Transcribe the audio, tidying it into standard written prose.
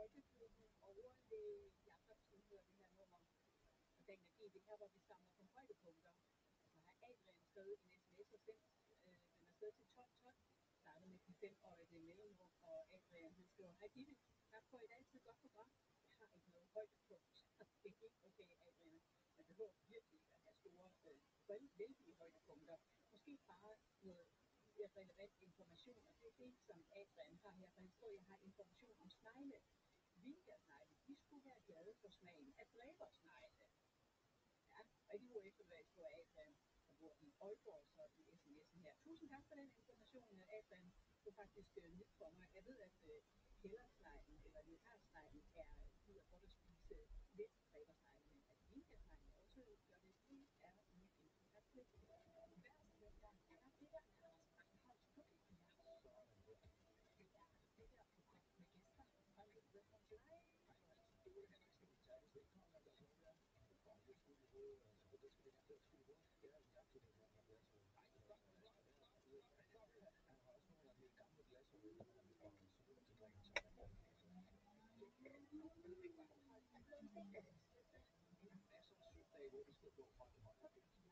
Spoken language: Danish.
Folkeklubben, overlæge Jacobsen hedder det her nummer. Og den energi, det er her, hvor vi samler på højdepunkter. Og så har Adrian skrevet en sms og sendt den afsted til 1212. Startet med de 5-årige mellemrum, og Adrian han skriver, hej Gitte, tak for et altid godt program. Jeg har ikke noget højdepunkt. Det er helt okay, Adrian. Man behøver virkelig ikke at have store, vældige højdepunkter. Måske bare noget relevant information, og det er det, som Adrian har her, for han skriver, jeg har information om snegle. Vinkersnegle, de skulle være glade for smagen af dræbersnegle. Ja, og ikke nu eftermiddag skriver Adrian, der bor i Aalborg, så i sms'en her. Tusind tak for den information, Adrian. Det er faktisk nyt for mig. Jeg ved, at kældersneglen eller leopardsneglen er ud af godt at spise lidt dræbersnegle, men at vinkersneglen også gør det, det er ny info. Tak for det.